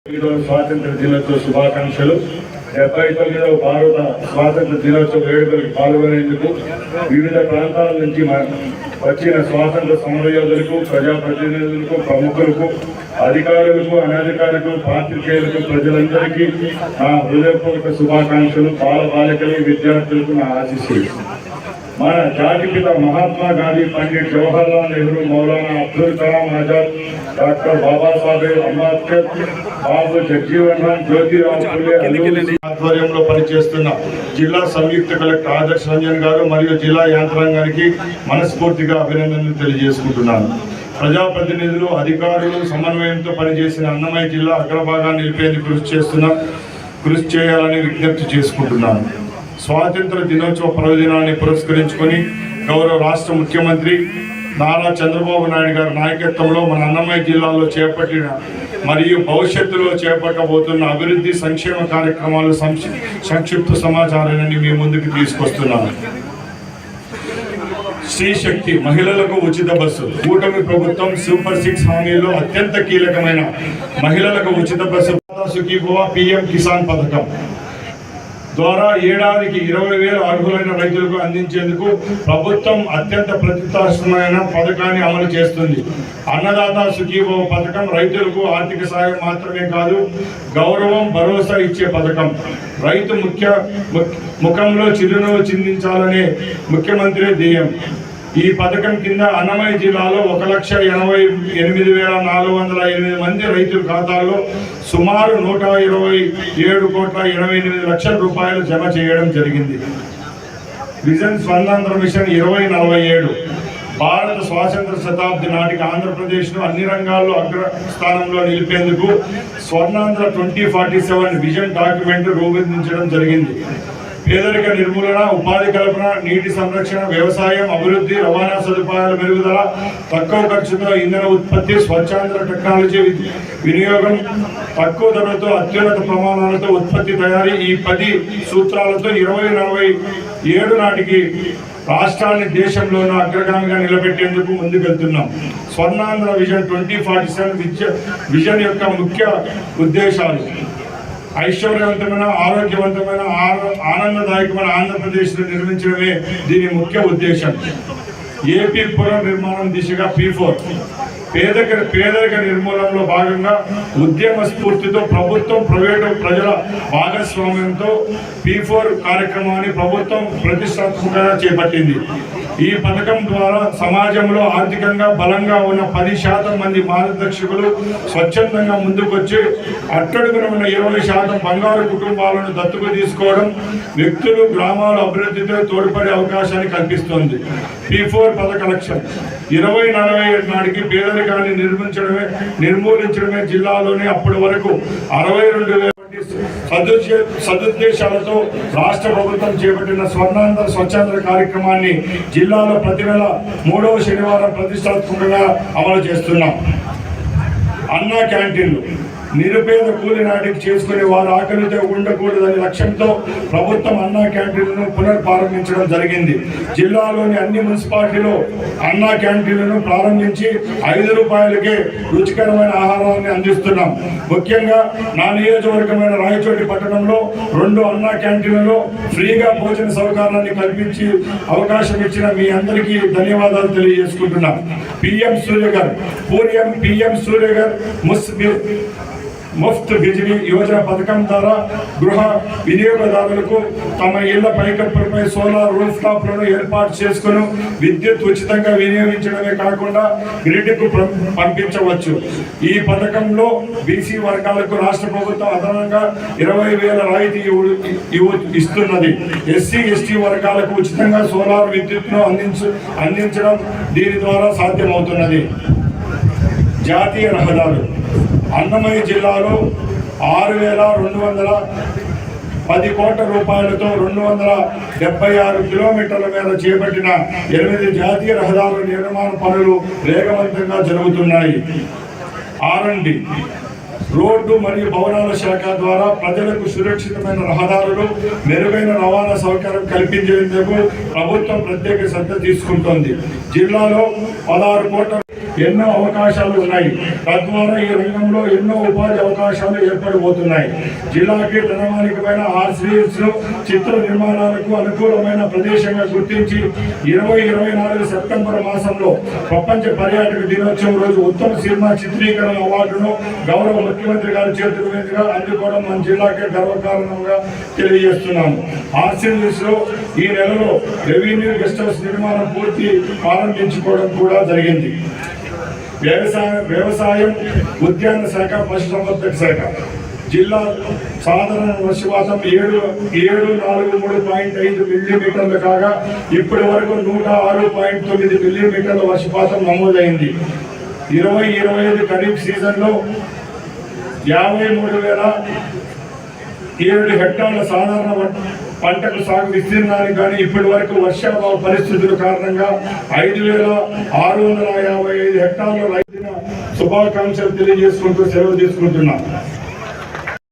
స్వాతంత్ర దినోత్సవ శుభాకాంక్షలు. 79వ భారత స్వాతంత్ర దినోత్సవ వేడుకలకు పాల్గొనేందుకు వివిధ ప్రాంతాల నుంచి వచ్చిన స్వాతంత్ర సమరయోధులకు, ప్రజాప్రతినిధులకు, ప్రముఖులకు, అధికారులకు, అనధికారులకు, పాత్రికేయులకు, ప్రజలందరికీ నా హృదయపూర్వక శుభాకాంక్షలు. బాలబాలికలు, విద్యార్థులకు నా ఆశీస్సులు. మన జాతిపిత మహాత్మా గాంధీ, పండిట్ జవహర్లాల్ నెహ్రూ, మౌలానా అబ్దుల్ కలాం ఆజాద్, డాక్టర్ బాబాసాహెబ్ అంబేద్కర్, బాబు జగజీవన్ రామ్, జ్యోతిరావు ఫులే ఆధ్వర్యంలో పనిచేస్తున్న జిల్లా సంయుక్త కలెక్టర్ ఆదర్శ్ రంజన్ గారు మరియు జిల్లా యాంత్రాంగానికి మనస్ఫూర్తిగా అభినందనలు తెలియజేసుకుంటున్నాను. ప్రజాప్రతినిధులు, అధికారులు సమన్వయంతో పనిచేసిన అన్నమయ్య జిల్లా అగ్రభాగాన్ని నిలిపేందుకు కృషి చేయాలని విజ్ఞప్తి చేసుకుంటున్నాను. స్వాతంత్ర దినోత్సవ పర్వదినాన్ని పురస్కరించుకొని గౌరవ రాష్ట్ర ముఖ్యమంత్రి నారా చంద్రబాబు నాయుడు గారి నాయకత్వంలో మన అన్నమయ్య జిల్లాలో చేపట్టిన మరియు భవిష్యత్తులో చేపట్టబోతున్న అభివృద్ధి సంక్షేమ కార్యక్రమాలు సంక్షిప్త సమాచారాన్ని మీ ముందుకు తీసుకొస్తున్నాను. శ్రీశక్తి మహిళలకు ఉచిత బస్సు. కూటమి ప్రభుత్వం సూపర్ 6 హామీలో అత్యంత కీలకమైన మహిళలకు ఉచిత బస్సు సుఖీభవ పిఎం కిసాన్ పథకం ద్వారా ఏడాదికి 20,000 అర్హులైన రైతులకు అందించేందుకు ప్రభుత్వం అత్యంత ప్రతిష్టాత్మకమైన పథకాన్ని అమలు చేస్తుంది. అన్నదాత సుఖీభవ పథకం రైతులకు ఆర్థిక సాయం మాత్రమే కాదు, గౌరవం, భరోసా ఇచ్చే పథకం. రైతు ముఖంలో చిరునవ్వు చిందించాలనే ముఖ్యమంత్రి ధ్యేయం. ఈ పథకం కింద అన్నమయ్య జిల్లాలో 1,88,408 మంది రైతుల ఖాతాల్లో సుమారు 127,88,00,000 రూపాయలు జమ చేయడం జరిగింది. విజన్ స్వర్ణాంధ్ర మిషన్ 2047 భారత స్వాతంత్ర శతాబ్ది నాటికి ఆంధ్రప్రదేశ్ను అన్ని రంగాల్లో అగ్రస్థానంలో నిలిపేందుకు స్వర్ణాంధ్ర 2047 విజన్ డాక్యుమెంట్ రూపొందించడం జరిగింది. పేదరిక నిర్మూలన, ఉపాధి కల్పన, నీటి సంరక్షణ, వ్యవసాయం అభివృద్ధి, రవాణా సదుపాయాల మెరుగుదల, తక్కువ ఖర్చుతో ఇంధన ఉత్పత్తి, స్వచ్ఛాంధ్ర టెక్నాలజీ వినియోగం, తక్కువ ధరలతో అత్యున్నత ప్రమాణాలతో ఉత్పత్తి తయారీ, ఈ 10 సూత్రాలతో 2047 నాటికి రాష్ట్రాన్ని దేశంలోనూ అగ్రగామిగా నిలబెట్టేందుకు ముందుకెళ్తున్నాం. స్వర్ణాంధ్ర విజన్ 2047 విజన్ యొక్క ముఖ్య ఉద్దేశాలు: ఐశ్వర్యవంతమైన, ఆరోగ్యవంతమైన, ఆనందదాయకమైన ఆంధ్రప్రదేశ్ను నిర్మించడమే దీని ముఖ్య ఉద్దేశం. ఏపీ పునర్నిర్మాణం దిశగా P4 పేదరిక నిర్మూలనలో భాగంగా ఉద్యమ స్ఫూర్తితో ప్రభుత్వం, ప్రైవేటు, ప్రజల భాగస్వామ్యంతో P4 కార్యక్రమాన్ని ప్రభుత్వం ప్రతిష్టాత్మకంగా చేపట్టింది. ఈ పథకం ద్వారా సమాజంలో ఆర్థికంగా బలంగా ఉన్న 10% మంది మార్గదర్శకులు స్వచ్ఛందంగా ముందుకొచ్చి అట్టడుగున ఉన్న 20% బంగారు కుటుంబాలను దత్తుకు తీసుకోవడం, వ్యక్తులు, గ్రామాల అభివృద్ధితో తోడ్పడే అవకాశాన్ని కల్పిస్తోంది. P4 పథక లక్ష్యం 2047 నాటికి పేదరికాన్ని నిర్మూలించడమే. జిల్లాలోని అప్పటి వరకు 62,000 సదుద్దేశాలతో రాష్ట్ర ప్రభుత్వం చేపట్టిన స్వర్ణాంధ్ర స్వచ్ఛాంధ్ర కార్యక్రమాన్ని జిల్లాలో ప్రతి నెల 3వ శనివారం ప్రతిష్టాత్మకంగా అమలు చేస్తున్నాం. అన్నా క్యాంటీన్లు నిరుపేద కూలి నాటికి చేసుకునే వారు ఆకలితో ఉండకూడదనే లక్ష్యంతో ప్రభుత్వం అన్నా క్యాంటీన్లను పునఃప్రారంభించడం జరిగింది. జిల్లాలోని అన్ని మున్సిపాలిటీలో అన్నా క్యాంటీన్లను ప్రారంభించి 5 రూపాయలకే రుచికరమైన ఆహారాన్ని అందిస్తున్నాం. ముఖ్యంగా నా నియోజకవర్గమైన రాయచోటి పట్టణంలో 2 అన్నా క్యాంటీన్లలో ఫ్రీగా భోజన సౌకర్యాన్ని కల్పించి అవకాశం ఇచ్చిన మీ అందరికీ ధన్యవాదాలు తెలియజేసుకుంటున్నాం. PM సూర్యగర్ ముఫ్త్ బిజిలీ యోజన పథకం ద్వారా గృహ వినియోగదారులకు తమ ఇళ్ల పైకప్పులపై సోలార్ రూఫ్ టాప్లను ఏర్పాటు చేసుకుని విద్యుత్ ఉచితంగా వినియోగించడమే కాకుండా గ్రిడ్కు పంపించవచ్చు. ఈ పథకంలో BC వర్గాలకు రాష్ట్ర ప్రభుత్వం అదనంగా 20,000 రాయితీ ఇస్తున్నది. SC, ST వర్గాలకు ఉచితంగా సోలార్ విద్యుత్ను అందించడం దీని ద్వారా సాధ్యమవుతున్నది. జాతీయ రహదారులు అన్నమయ్య జిల్లాలో 6,210 కోట్ల రూపాయలతో 276 కిలోమీటర్ల మీద చేపట్టిన 8 జాతీయ రహదారుల నిర్మాణ పనులు వేగవంతంగా జరుగుతున్నాయి. R&D రోడ్డు మరియు భవనాల శాఖ ద్వారా ప్రజలకు సురక్షితమైన రహదారులు, మెరుగైన రవాణా సౌకర్యం కల్పించేందుకు ప్రభుత్వం ప్రత్యేక శ్రద్ధ తీసుకుంటోంది. జిల్లాలో 16 కోట్ల ఎన్నో అవకాశాలు ఉన్నాయి. తద్వారా ఈ రంగంలో ఎన్నో ఉపాధి అవకాశాలు ఏర్పడబోతున్నాయి. జిల్లాకి ధనమానికమైన ఆర్సిఎస్ చిత్ర నిర్మాణాలకు అనుకూలమైన ప్రదేశంగా గుర్తించి 2024 సెప్టెంబర్ మాసంలో ప్రపంచ పర్యాటక దినోత్సవం రోజు ఉత్తమ సినిమా చిత్రీకరణ అవార్డును గౌరవ ముఖ్యమంత్రి గారి చేతుల మీదుగా అందుకోవడం మన జిల్లాకే గర్వకారణంగా తెలియజేస్తున్నాము. ఆర్సిఎస్ లో ఈ నెలలో రెవెన్యూ గెస్ట్ హౌస్ నిర్మాణం పూర్తి ప్రారంభించుకోవడం కూడా జరిగింది. వ్యవసాయం, ఉద్యాన శాఖ, పశుసంవర్ధక శాఖ జిల్లా సాధారణ వర్షపాతం 743.5 మిల్లీమీటర్లు కాగా ఇప్పటి వరకు 106.9 మిల్లీమీటర్ల వర్షపాతం నమోదైంది. 2025 ఖరీఫ్ సీజన్లో 53,007 హెక్టార్ల సాధారణ పంటకు సాగు విస్తీర్ణానికి కానీ ఇప్పటి వరకు వర్షాభావ పరిస్థితుల కారణంగా 5,655 హెక్టార్ల రైతుల శుభాకాంక్షలు తెలియజేసుకుంటూ సెలవు తీసుకుంటున్నాం.